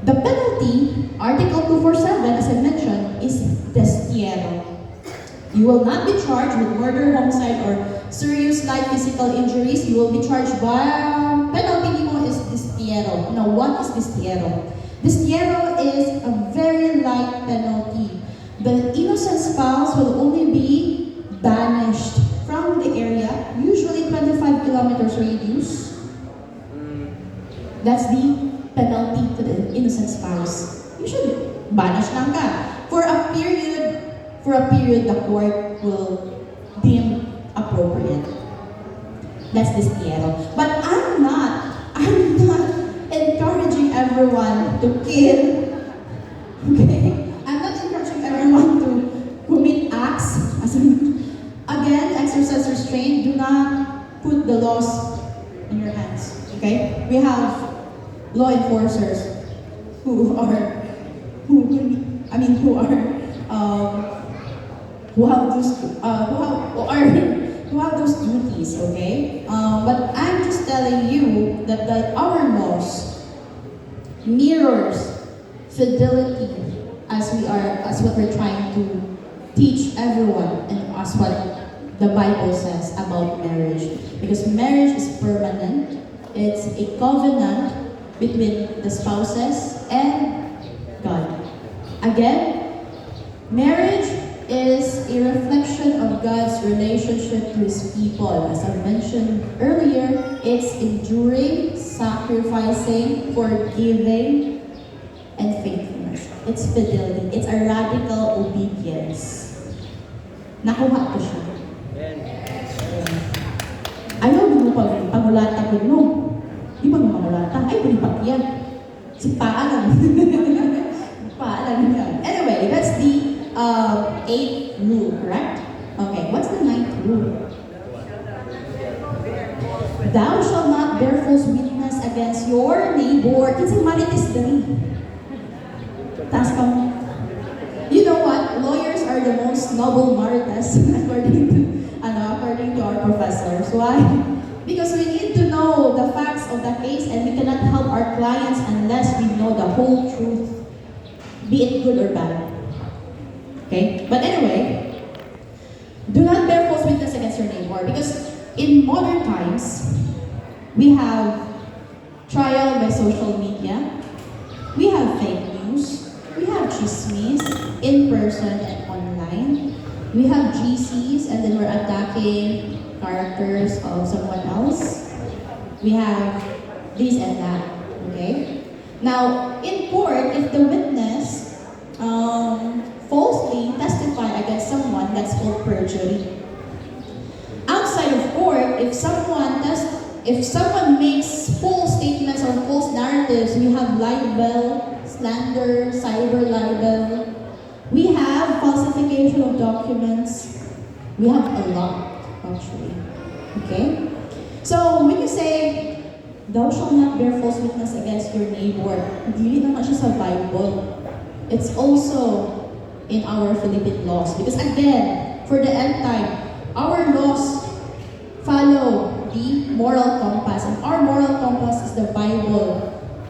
Speaker 5: The penalty, Article 247, as I mentioned, is destierro. You will not be charged with murder, homicide, or serious light physical injuries. You will be charged by penalty mo is destierro. Now, what is destierro? Destierro is a very light penalty. The innocent spouse will only be banished from the area, usually 25 kilometers radius. That's the penalty to the innocent spouse. You should banish lang ka. For a period the court will deem appropriate. That's destierro. But I'm not encouraging everyone to kill. Okay? I'm not encouraging everyone to commit acts. Again, exercise restraint. Do not put the laws in your hands. Okay? We have law enforcers who have those duties, okay? But I'm just telling you that our laws mirrors fidelity as what we're trying to teach everyone, and as what the Bible says about marriage. Because marriage is permanent. It's a covenant between the spouses and God. Again, marriage is a reflection of God's relationship to His people. As I mentioned earlier, it's enduring, sacrificing, forgiving, and faithfulness. It's fidelity. It's a radical obedience. Nakuha ko siya. Ayaw mo pagulatan ko, no? Di ba mamulatan? Ay, pinipat yan. Si paalam. Paalam yan. Anyway, that's the 8th rule, correct? Okay, what's the 9th rule? Thou shalt not bear false witness against your neighbor. Kinsang marites dali. Taas ka mo. You know what? Lawyers are the most noble marites according to our professors. Why? Because we need to know the facts of the case, and we cannot help our clients unless we know the whole truth, be it good or bad. Okay? But anyway, do not bear false witness against your neighbor, because in modern times, we have trial by social media, we have fake news, we have chismes, in person and online, we have GCs, and then we're attacking characters of someone else. We have this and that, okay? Now, in court, if the witness falsely testify against someone, that's called perjury. Outside of court, if someone makes false statements or false narratives, we have libel, slander, cyber libel. We have falsification of documents. We have a lot, actually. Okay? So, when you say, thou shalt not bear false witness against your neighbor, hindi naman siya sa Bible. It's also in our Philippine laws. Because again, for the end time, our laws follow the moral compass. And our moral compass is the Bible.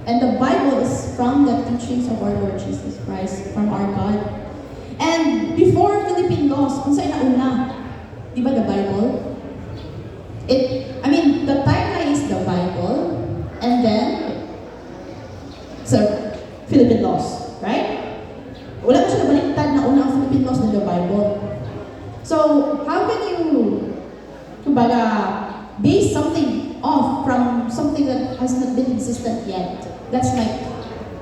Speaker 5: And the Bible is from the teachings of our Lord Jesus Christ, from our God. And before Philippine laws, kung saan nauna? Di ba the Bible? The timeline is the Bible, and then, Philippine laws, right? Wala ko siya nabaliktad na una ang Philippine laws than the Bible. So, how can you, base something off from something that has not been existent yet? That's my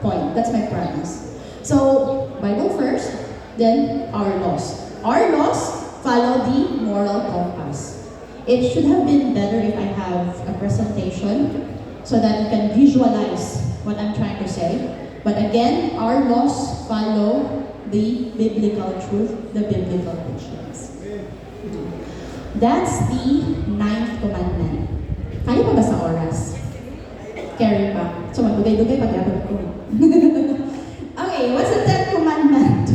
Speaker 5: point. That's my premise. So, Bible first, then our laws. Our laws follow the moral compass. It should have been better if I have a presentation so that you can visualize what I'm trying to say. But again, our laws follow the biblical truth, the biblical teachings. That's the 9th commandment. Kaya pa ba sa oras? Carry pa. So, magbugay-dugay pag-abot ko. Okay, what's the 10th commandment?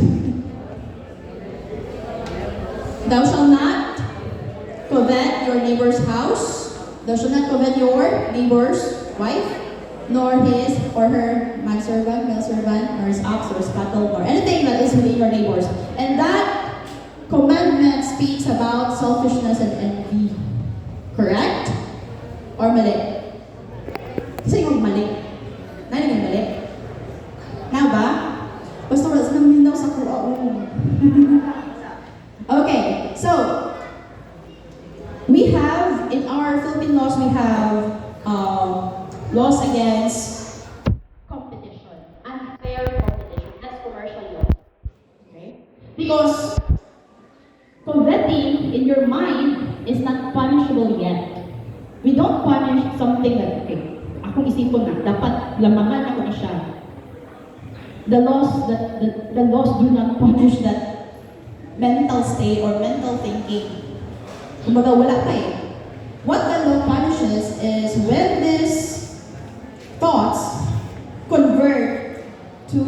Speaker 5: Thou shalt not covet your neighbor's house. Thou shalt not covet your neighbor's wife, nor his or her manservant, male servant, or his ox, or his cattle, or anything that is within your neighbors. And that commandment speaks about selfishness and envy. Correct? Or mali? Kasi yung mali. Nani yung mali? Na ba? Basta wala sa namin daw sa Quran. Okay, so we have, in our Philippine laws, we have laws against competition, unfair competition. That's commercial law. Okay? Because coveting in your mind is not punishable yet. We don't punish something that, okay, akong isipon na, dapat lamangan ako na siya. The laws do not punish that mental state or mental thinking. Kumbaga, wala pa eh. What the law punishes is when these thoughts convert to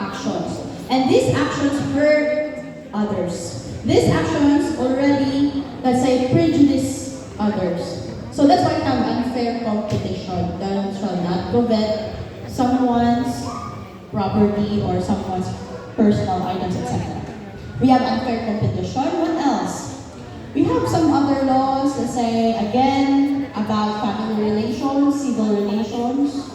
Speaker 5: actions. And these actions hurt others. These actions already, let's say, prejudice others. So that's why we have unfair competition. Thou shall not covet someone's property or someone's personal items, etc. We have unfair competition. What else? We have some other laws, let's say, again, about family relations, civil relations.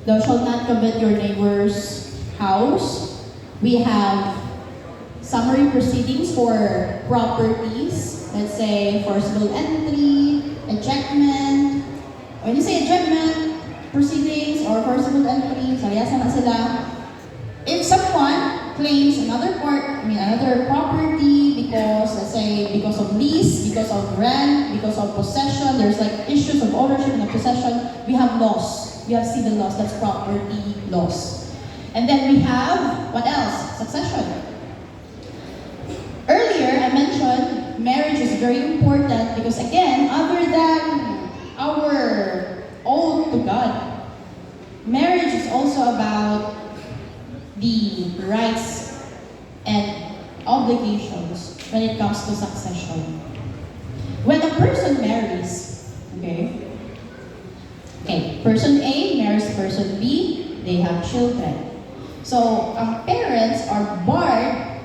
Speaker 5: Thou shalt not covet your neighbor's house. We have summary proceedings for properties, let's say, forcible entry, ejectment. When you say ejectment, proceedings, or forcible entry, sariyasa na sila. If someone claims another property because, let's say, because of lease, because of rent, because of possession, there's like issues of ownership and of possession, we have laws. We have civil laws, that's property laws. And then we have, what else? Succession. Earlier, I mentioned marriage is very important because, again, other than our oath to God, marriage is also about the rights and obligations when it comes to succession. When a person marries, person A marries person B, they have children. So, parents are barred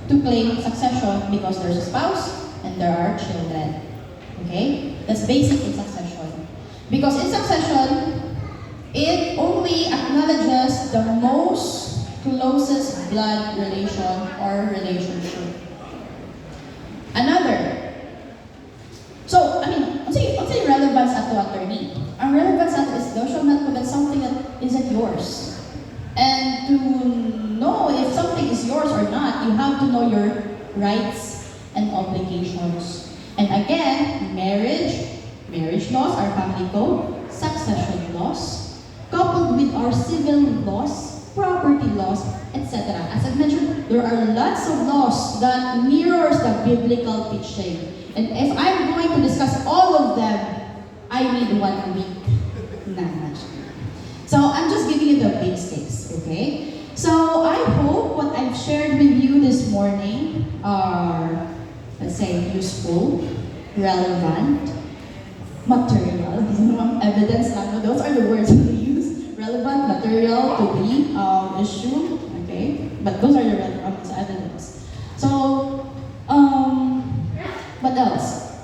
Speaker 5: to claim succession because there's a spouse and there are children. Okay? That's basic in succession. Because in succession, it only acknowledges the most closest blood relation or relationship. Another. So, what's the relevance at to attorney? Ang relevance at is thou shalt not covet something that isn't yours. And to know if something is yours or not, you have to know your rights and obligations. And again, marriage laws, our family code, succession laws, coupled with our civil laws, property laws, etc. As I mentioned, there are lots of laws that mirrors the biblical teaching. And if I'm going to discuss all of them, I need 1 week. Not much. So I'm just giving you the basics, okay? So I hope what I've shared with you this morning are, let's say, useful, relevant, material, evidence, those are the words we use. Relevant, material to the issue, okay? But those are the relevant evidence. So, what else?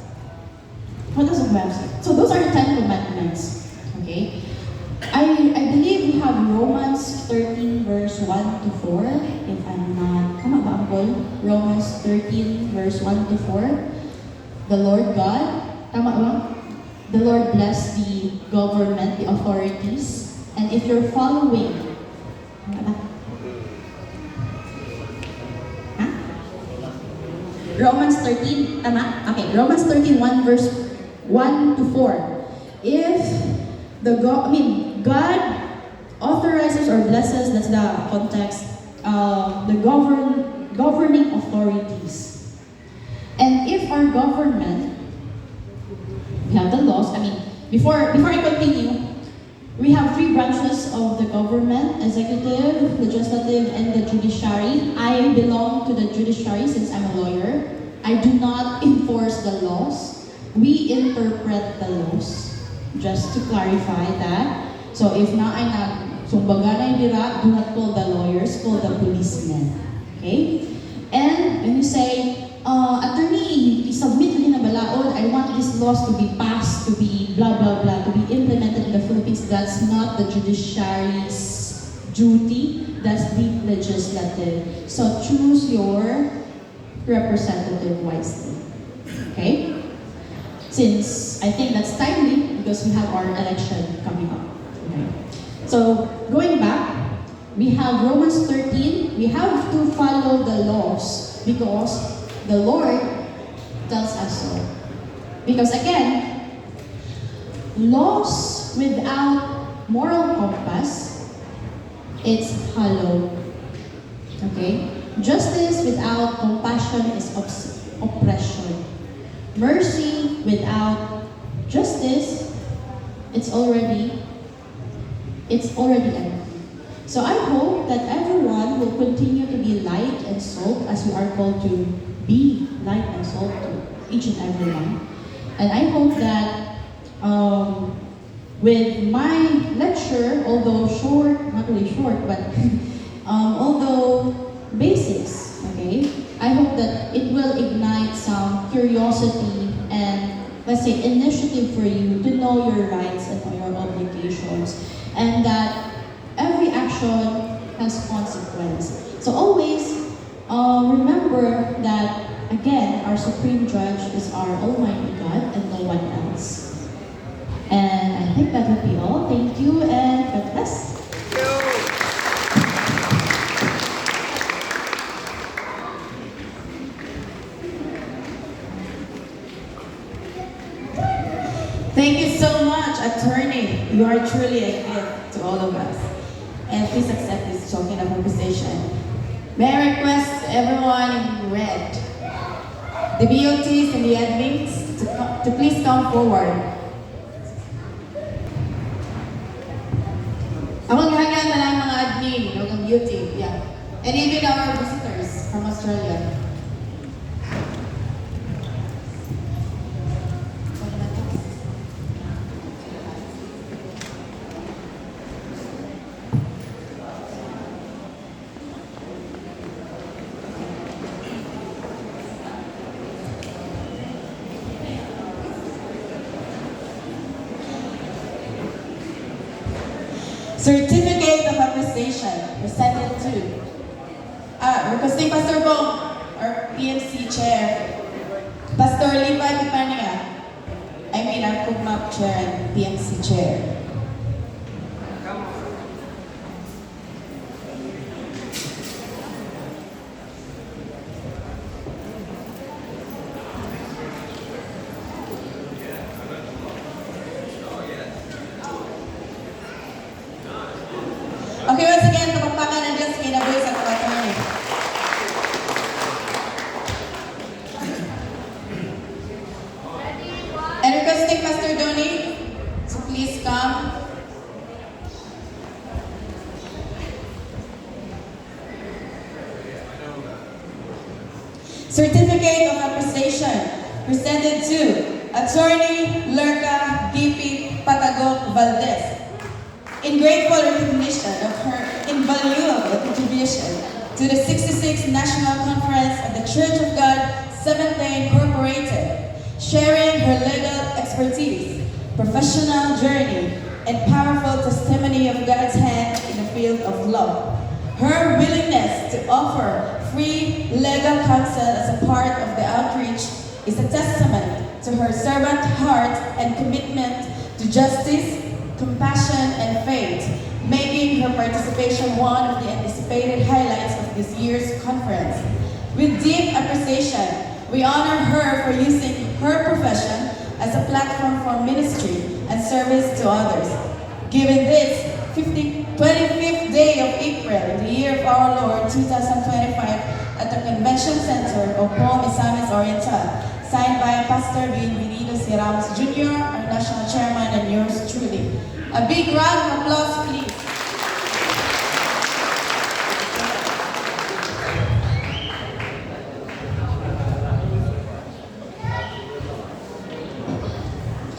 Speaker 5: What else do I have? So those are the 10 commandments, okay? I believe we have Romans 13 verse 1 to 4, if I'm not, tama ba Uncle? Romans 13 verse 1 to 4. The Lord God, tama ba? The Lord bless the government, the authorities, and if you're following, Romans 13, tama? Okay, Romans 13, 1 verse 1 to 4. If God authorizes or blesses, that's the context, the governing authorities. And if our government, we have the laws, before I continue, We have three branches of the government: executive, legislative, and the judiciary. I belong to the judiciary since I'm a lawyer. I do not enforce the laws. We interpret the laws. Just to clarify that. So if na ay nagsumbaga na dira, do not call the lawyers, call the policemen. Okay? And when you say, attorney, submit rin na balaod, I want these laws to be passed, to be blah blah blah, to be implemented in the Philippines. That's not the judiciary's duty. That's the legislative. So choose your representative wisely. Okay? Since I think that's timely because we have our election coming up. Okay. So going back, we have Romans 13. We have to follow the laws because the Lord tells us so. Because again, laws without moral compass, it's hollow. Okay? Justice without compassion is oppression. Mercy without justice, it's already empty. So I hope that everyone will continue to be light and salt as we are called to be light and salt to each and every one. And I hope that with my lecture, although short, not really short, but although basics, okay, I hope that it will ignite some curiosity and, let's say, initiative for you to know your rights and your obligations, and that every action has consequence. So always remember that, again, our supreme judge is our Almighty God and no one else. And I think that would be all. Thank you and God bless.
Speaker 6: Thank you so much, attorney. You are truly a gift to all of us. And please accept this token of appreciation. May I request everyone in red, the BOTs and the admins, to please come forward. Ako gihangyan na lang mga admin, mga beauty, yeah. And even our visitors from Australia. Certificate of Appreciation presented to requesting Pastor Bong, our PMC Chair, Pastor Levi Pipania, our CUGMAP Chair and PMC Chair. Okay, once again, kapagpakan and just kinabuhi sa attorney. And requesting Pastor Donnie to please come. Certificate of Appreciation presented to Attorney Lurka Gipi Patagok Valdez, in grateful recognition of her invaluable contribution to the 66th National Conference of the Church of God, Seventh-day Incorporated, sharing her legal expertise, professional journey, and powerful testimony of God's hand in the field of law. Her willingness to offer free legal counsel as a part of the outreach is a testament to her servant heart and commitment to justice, compassion, and faith, making her participation one of the anticipated highlights of this year's conference. With deep appreciation, we honor her for using her profession as a platform for ministry and service to others. Given this 25th day of April in the year of our Lord 2025 at the Convention Center of Paul Misamis Oriental, signed by Pastor Bienvenido C. Ramos Jr., our National Chairman, and yours truly. A big round of applause, please.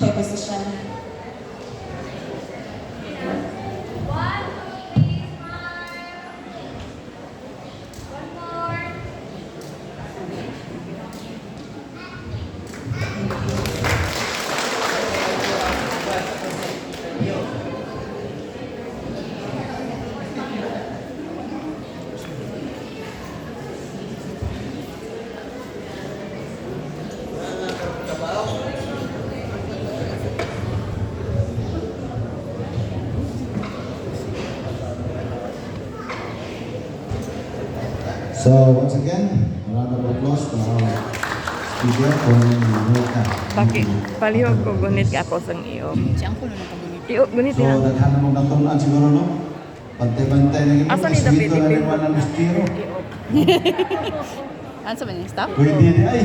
Speaker 6: Okay, position.
Speaker 1: So once again, a round of applause for our speaker from America.
Speaker 2: Paki, palihog ko gunit ka ako sang iyo.
Speaker 5: Siyang ko na nakagunit.
Speaker 2: Iyo, gunit
Speaker 1: So
Speaker 2: na.
Speaker 1: daghan na mong natunan siguro no? Pantay-pantay na gini.
Speaker 2: Asa ni David?
Speaker 1: Sweet ko na rin ng estiro.
Speaker 5: Ano sa mga stop?
Speaker 1: Pwede di ay.